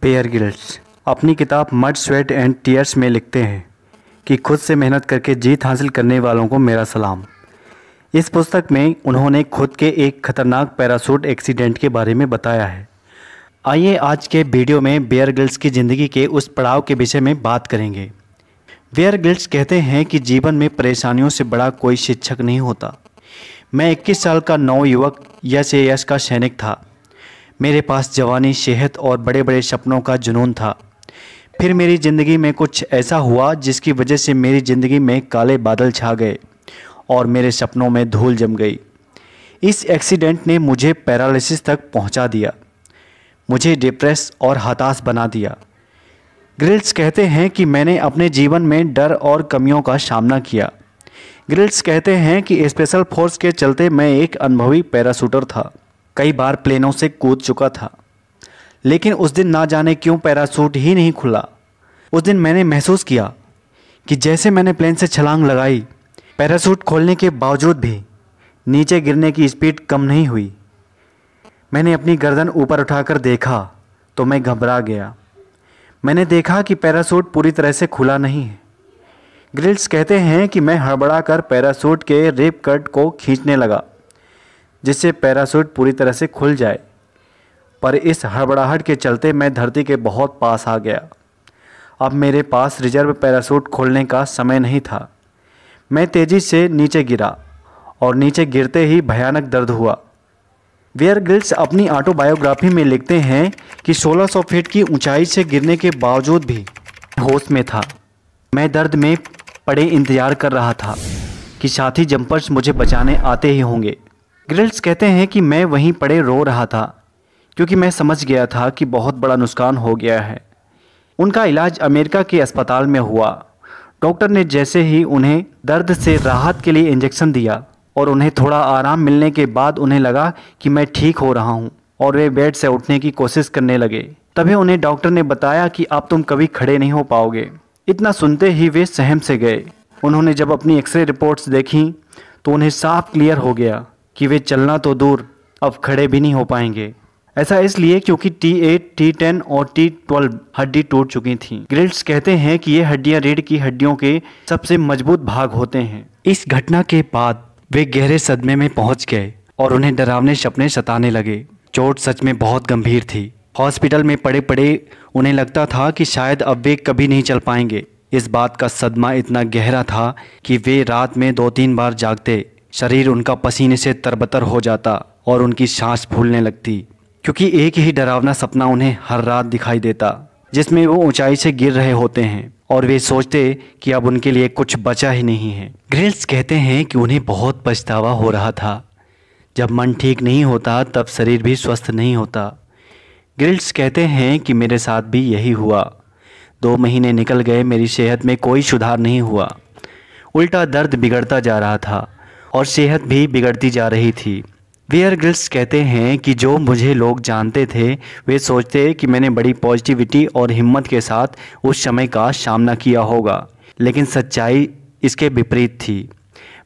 Bear Grylls अपनी किताब mud sweat and tears में लिखते हैं कि खुद से मेहनत करके जीत हासिल करने वालों को मेरा सलाम। इस पुस्तक में उन्होंने खुद के एक खतरनाक पैराशूट एक्सीडेंट के बारे में बताया है। आइए आज के वीडियो में बेयर ग्रिल्स की ज़िंदगी के उस पड़ाव के विषय में बात करेंगे। बेयर ग्रिल्स कहते हैं कि जीवन में परेशानियों से बड़ा कोई शिक्षक नहीं होता। मैं 21 साल का नवयुवक यश का सैनिक था। मेरे पास जवानी, सेहत और बड़े बड़े सपनों का जुनून था। फिर मेरी ज़िंदगी में कुछ ऐसा हुआ जिसकी वजह से मेरी ज़िंदगी में काले बादल छा गए और मेरे सपनों में धूल जम गई। इस एक्सीडेंट ने मुझे पैरालिसिस तक पहुंचा दिया, मुझे डिप्रेस और हताश बना दिया। ग्रिल्स कहते हैं कि मैंने अपने जीवन में डर और कमियों का सामना किया। ग्रिल्स कहते हैं कि स्पेशल फोर्स के चलते मैं एक अनुभवी पैराशूटर था। कई बार प्लेनों से कूद चुका था, लेकिन उस दिन ना जाने क्यों पैराशूट ही नहीं खुला। उस दिन मैंने महसूस किया कि जैसे मैंने प्लेन से छलांग लगाई, पैराशूट खोलने के बावजूद भी नीचे गिरने की स्पीड कम नहीं हुई। मैंने अपनी गर्दन ऊपर उठाकर देखा तो मैं घबरा गया। मैंने देखा कि पैराशूट पूरी तरह से खुला नहीं है। ग्रिल्स कहते हैं कि मैं हड़बड़ा कर पैराशूट के रिप कट को खींचने लगा जिससे पैराशूट पूरी तरह से खुल जाए, पर इस हड़बड़ाहट के चलते मैं धरती के बहुत पास आ गया। अब मेरे पास रिजर्व पैराशूट खोलने का समय नहीं था। मैं तेज़ी से नीचे गिरा और नीचे गिरते ही भयानक दर्द हुआ। बेयर ग्रिल्स अपनी ऑटोबायोग्राफी में लिखते हैं कि 1600 फीट की ऊंचाई से गिरने के बावजूद भी होश में था। मैं दर्द में पड़े इंतजार कर रहा था कि साथी जंपर्स मुझे बचाने आते ही होंगे। ग्रिल्स कहते हैं कि मैं वहीं पड़े रो रहा था क्योंकि मैं समझ गया था कि बहुत बड़ा नुकसान हो गया है। उनका इलाज अमेरिका के अस्पताल में हुआ। डॉक्टर ने जैसे ही उन्हें दर्द से राहत के लिए इंजेक्शन दिया और उन्हें थोड़ा आराम मिलने के बाद उन्हें लगा कि मैं ठीक हो रहा हूं और वे बेड से उठने की कोशिश करने लगे। तभी उन्हें डॉक्टर ने बताया कि अब तुम कभी खड़े नहीं हो पाओगे। इतना सुनते ही वे सहम से गए। उन्होंने जब अपनी एक्सरे रिपोर्ट्स देखी तो उन्हें साफ क्लियर हो गया कि वे चलना तो दूर, अब खड़े भी नहीं हो पाएंगे। ऐसा इसलिए क्योंकि T8, T10 और T12 हड्डी टूट चुकी थीं। ग्रिल्स कहते हैं कि ये हड्डियां रीढ़ की हड्डियों के सबसे मजबूत भाग होते हैं। इस घटना के बाद वे गहरे सदमे में पहुंच गए और उन्हें डरावने सपने सताने लगे। चोट सच में बहुत गंभीर थी। हॉस्पिटल में पड़े पड़े उन्हें लगता था कि शायद अब वे कभी नहीं चल पाएंगे। इस बात का सदमा इतना गहरा था कि वे रात में 2-3 बार जागते। शरीर उनका पसीने से तरबतर हो जाता और उनकी सांस फूलने लगती, क्योंकि एक ही डरावना सपना उन्हें हर रात दिखाई देता जिसमें वो ऊंचाई से गिर रहे होते हैं और वे सोचते कि अब उनके लिए कुछ बचा ही नहीं है। ग्रिल्स कहते हैं कि उन्हें बहुत पछतावा हो रहा था। जब मन ठीक नहीं होता तब शरीर भी स्वस्थ नहीं होता। ग्रिल्स कहते हैं कि मेरे साथ भी यही हुआ। 2 महीने निकल गए, मेरी सेहत में कोई सुधार नहीं हुआ। उल्टा दर्द बिगड़ता जा रहा था और सेहत भी बिगड़ती जा रही थी। बेयर ग्रिल्स कहते हैं कि जो मुझे लोग जानते थे वे सोचते कि मैंने बड़ी पॉजिटिविटी और हिम्मत के साथ उस समय का सामना किया होगा, लेकिन सच्चाई इसके विपरीत थी।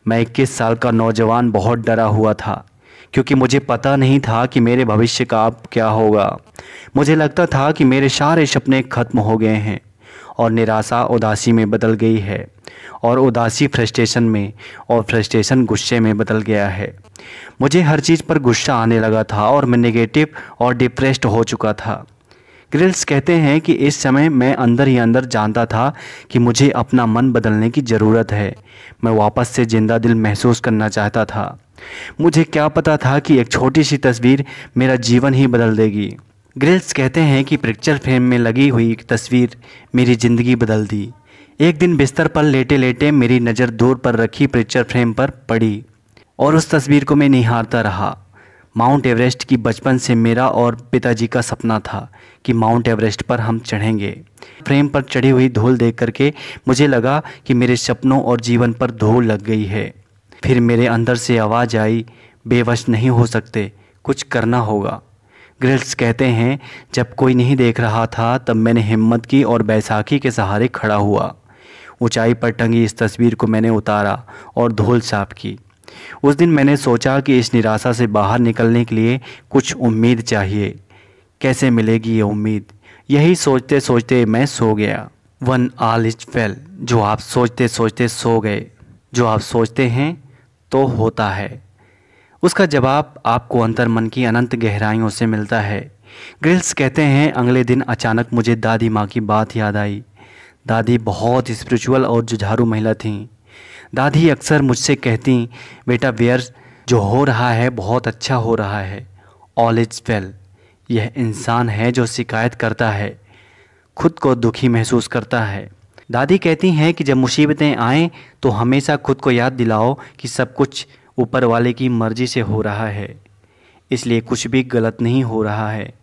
मैं 21 साल का नौजवान बहुत डरा हुआ था क्योंकि मुझे पता नहीं था कि मेरे भविष्य का अब क्या होगा। मुझे लगता था कि मेरे सारे सपने खत्म हो गए हैं और निराशा उदासी में बदल गई है और उदासी फ्रस्ट्रेशन में और फ्रस्ट्रेशन गुस्से में बदल गया है। मुझे हर चीज़ पर गुस्सा आने लगा था और मैं नेगेटिव और डिप्रेस्ड हो चुका था। ग्रिल्स कहते हैं कि इस समय मैं अंदर ही अंदर जानता था कि मुझे अपना मन बदलने की ज़रूरत है। मैं वापस से जिंदा दिल महसूस करना चाहता था। मुझे क्या पता था कि एक छोटी सी तस्वीर मेरा जीवन ही बदल देगी। ग्रिल्स कहते हैं कि पिक्चर फ्रेम में लगी हुई तस्वीर मेरी ज़िंदगी बदल दी। एक दिन बिस्तर पर लेटे लेटे मेरी नज़र दूर पर रखी पिक्चर फ्रेम पर पड़ी और उस तस्वीर को मैं निहारता रहा। माउंट एवरेस्ट की बचपन से मेरा और पिताजी का सपना था कि माउंट एवरेस्ट पर हम चढ़ेंगे। फ्रेम पर चढ़ी हुई धूल देख करके मुझे लगा कि मेरे सपनों और जीवन पर धूल लग गई है। फिर मेरे अंदर से आवाज़ आई, बेवश नहीं हो सकते, कुछ करना होगा। ग्रिल्स कहते हैं जब कोई नहीं देख रहा था तब मैंने हिम्मत की और बैसाखी के सहारे खड़ा हुआ। ऊंचाई पर टंगी इस तस्वीर को मैंने उतारा और धूल साफ की। उस दिन मैंने सोचा कि इस निराशा से बाहर निकलने के लिए कुछ उम्मीद चाहिए। कैसे मिलेगी ये उम्मीद? यही सोचते सोचते मैं सो गया। वन ऑल इज वेल, जो आप सोचते सोचते सो गए, जो आप सोचते हैं तो होता है, उसका जवाब आपको अंतर मन की अनंत गहराइयों से मिलता है। ग्रिल्स कहते हैं, अगले दिन अचानक मुझे दादी माँ की बात याद आई। दादी बहुत स्पिरिचुअल और जुझारू महिला थीं। दादी अक्सर मुझसे कहती, बेटा वेयर, जो हो रहा है बहुत अच्छा हो रहा है, ऑल इज वेल। यह इंसान है जो शिकायत करता है, खुद को दुखी महसूस करता है। दादी कहती हैं कि जब मुसीबतें आएँ तो हमेशा खुद को याद दिलाओ कि सब कुछ ऊपर वाले की मर्ज़ी से हो रहा है, इसलिए कुछ भी गलत नहीं हो रहा है।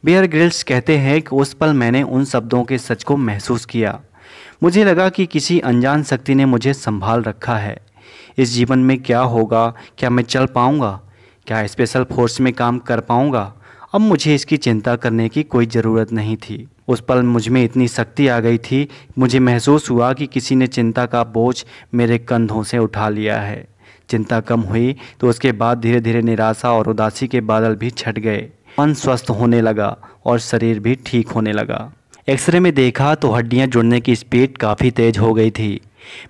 बियर ग्रिल्स कहते हैं कि उस पल मैंने उन शब्दों के सच को महसूस किया। मुझे लगा कि किसी अनजान शक्ति ने मुझे संभाल रखा है। इस जीवन में क्या होगा, क्या मैं चल पाऊँगा, क्या स्पेशल फोर्स में काम कर पाऊँगा, अब मुझे इसकी चिंता करने की कोई ज़रूरत नहीं थी। उस पल मुझ में इतनी शक्ति आ गई थी, मुझे महसूस हुआ कि किसी ने चिंता का बोझ मेरे कंधों से उठा लिया है। चिंता कम हुई तो उसके बाद धीरे धीरे निराशा और उदासी के बादल भी छट गए। मन स्वस्थ होने लगा और शरीर भी ठीक होने लगा। एक्सरे में देखा तो हड्डियां जुड़ने की स्पीड काफ़ी तेज़ हो गई थी।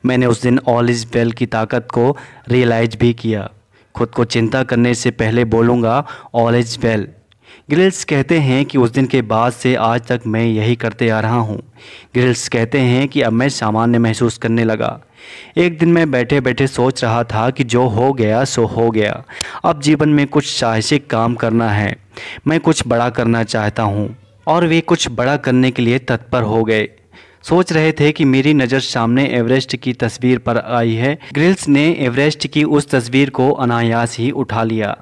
मैंने उस दिन ऑल इज़ वेल की ताकत को रियलाइज भी किया। खुद को चिंता करने से पहले बोलूँगा ऑल इज़ वेल। ग्रिल्स कहते हैं कि उस दिन के बाद से आज तक मैं यही करते आ रहा हूँ। ग्रिल्स कहते हैं कि अब मैं सामान्य महसूस करने लगा। एक दिन मैं बैठे बैठे सोच रहा था कि जो हो गया सो हो गया, अब जीवन में कुछ साहसिक काम करना है। मैं कुछ बड़ा करना चाहता हूँ और वे कुछ बड़ा करने के लिए तत्पर हो गए। सोच रहे थे कि मेरी नज़र सामने एवरेस्ट की तस्वीर पर आई है। ग्रिल्स ने एवरेस्ट की उस तस्वीर को अनायास ही उठा लिया।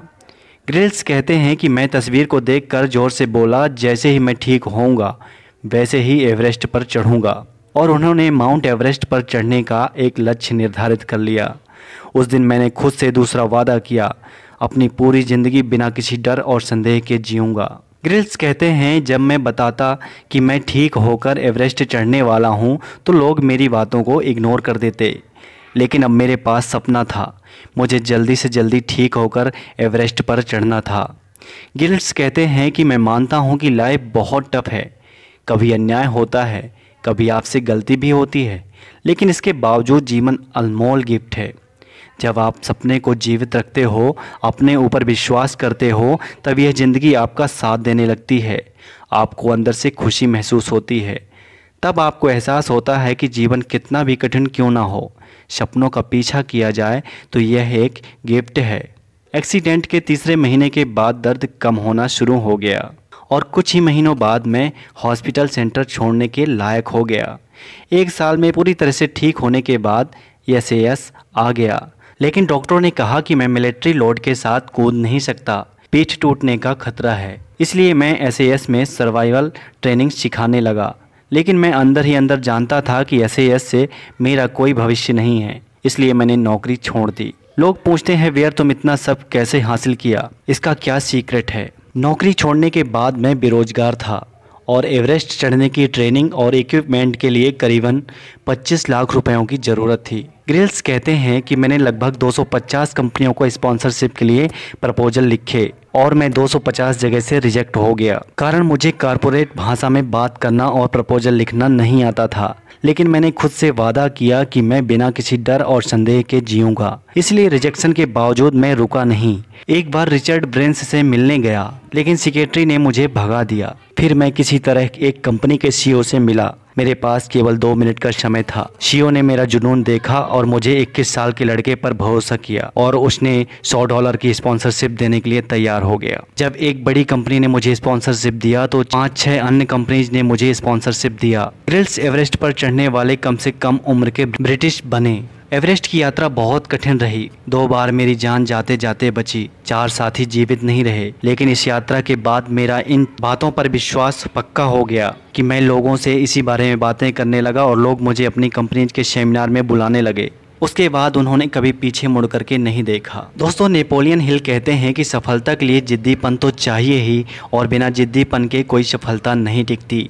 ग्रिल्स कहते हैं कि मैं तस्वीर को देखकर ज़ोर से बोला, जैसे ही मैं ठीक होऊंगा वैसे ही एवरेस्ट पर चढ़ूंगा। और उन्होंने माउंट एवरेस्ट पर चढ़ने का एक लक्ष्य निर्धारित कर लिया। उस दिन मैंने खुद से दूसरा वादा किया, अपनी पूरी ज़िंदगी बिना किसी डर और संदेह के जीऊँगा। ग्रिल्स कहते हैं, जब मैं बताता कि मैं ठीक होकर एवरेस्ट चढ़ने वाला हूँ तो लोग मेरी बातों को इग्नोर कर देते, लेकिन अब मेरे पास सपना था। मुझे जल्दी से जल्दी ठीक होकर एवरेस्ट पर चढ़ना था। ग्रिल्स कहते हैं कि मैं मानता हूँ कि लाइफ बहुत टफ है, कभी अन्याय होता है, कभी आपसे गलती भी होती है, लेकिन इसके बावजूद जीवन अनमोल गिफ्ट है। जब आप सपने को जीवित रखते हो, अपने ऊपर विश्वास करते हो, तब यह ज़िंदगी आपका साथ देने लगती है। आपको अंदर से खुशी महसूस होती है। तब आपको एहसास होता है कि जीवन कितना भी कठिन क्यों ना हो, सपनों का पीछा किया जाए तो यह एक गिफ्ट है। एक्सीडेंट के तीसरे महीने के बाद दर्द कम होना शुरू हो गया और कुछ ही महीनों बाद मैं हॉस्पिटल सेंटर छोड़ने के लायक हो गया। एक साल में पूरी तरह से ठीक होने के बाद SAS आ गया, लेकिन डॉक्टरों ने कहा कि मैं मिलिट्री लोड के साथ कूद नहीं सकता, पीठ टूटने का खतरा है। इसलिए मैं SAS में सर्वाइवल ट्रेनिंग सिखाने लगा, लेकिन मैं अंदर ही अंदर जानता था कि SAS से मेरा कोई भविष्य नहीं है, इसलिए मैंने नौकरी छोड़ दी। लोग पूछते हैं, वेयर तुम इतना सब कैसे हासिल किया, इसका क्या सीक्रेट है? नौकरी छोड़ने के बाद मैं बेरोजगार था और एवरेस्ट चढ़ने की ट्रेनिंग और इक्विपमेंट के लिए करीबन 25 लाख रुपयों की ज़रूरत थी। ग्रिल्स कहते हैं कि मैंने लगभग 250 कंपनियों को स्पॉन्सरशिप के लिए प्रपोजल लिखे और मैं 250 जगह से रिजेक्ट हो गया, कारण मुझे कॉरपोरेट भाषा में बात करना और प्रपोजल लिखना नहीं आता था। लेकिन मैंने खुद से वादा किया कि मैं बिना किसी डर और संदेह के जीऊँगा, इसलिए रिजेक्शन के बावजूद मैं रुका नहीं। एक बार रिचर्ड ब्रेंस से मिलने गया, लेकिन सेक्रेटरी ने मुझे भगा दिया। फिर मैं किसी तरह एक कंपनी के CEO से मिला। मेरे पास केवल 2 मिनट का समय था। CEO ने मेरा जुनून देखा और मुझे 21 साल के लड़के पर भरोसा किया और उसने $100 की स्पॉन्सरशिप देने के लिए तैयार हो गया। जब एक बड़ी कंपनी ने मुझे स्पॉन्सरशिप दिया तो 5-6 अन्य कंपनीज ने मुझे स्पॉन्सरशिप दिया। ग्रिल्स एवरेस्ट पर चढ़ने वाले कम से कम उम्र के ब्रिटिश बने। एवरेस्ट की यात्रा बहुत कठिन रही। 2 बार मेरी जान जाते जाते बची। 4 साथी जीवित नहीं रहे, लेकिन इस यात्रा के बाद मेरा इन बातों पर विश्वास पक्का हो गया कि मैं लोगों से इसी बारे में बातें करने लगा और लोग मुझे अपनी कंपनी के सेमिनार में बुलाने लगे। उसके बाद उन्होंने कभी पीछे मुड़ करके नहीं देखा। दोस्तों, नेपोलियन हिल कहते हैं कि सफलता के लिए जिद्दीपन तो चाहिए ही और बिना जिद्दीपन के कोई सफलता नहीं टिकती।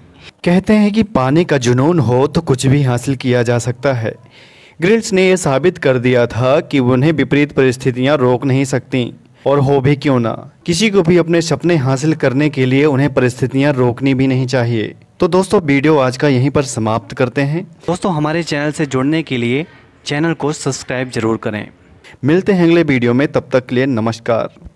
कहते हैं कि पाने का जुनून हो तो कुछ भी हासिल किया जा सकता है। ग्रिल्स ने यह साबित कर दिया था कि उन्हें विपरीत परिस्थितियां रोक नहीं सकती, और हो भी क्यों ना। किसी को भी अपने सपने हासिल करने के लिए उन्हें परिस्थितियां रोकनी भी नहीं चाहिए। तो दोस्तों वीडियो आज का यहीं पर समाप्त करते हैं। दोस्तों हमारे चैनल से जुड़ने के लिए चैनल को सब्सक्राइब जरूर करें। मिलते हैं अगले वीडियो में, तब तक के लिए नमस्कार।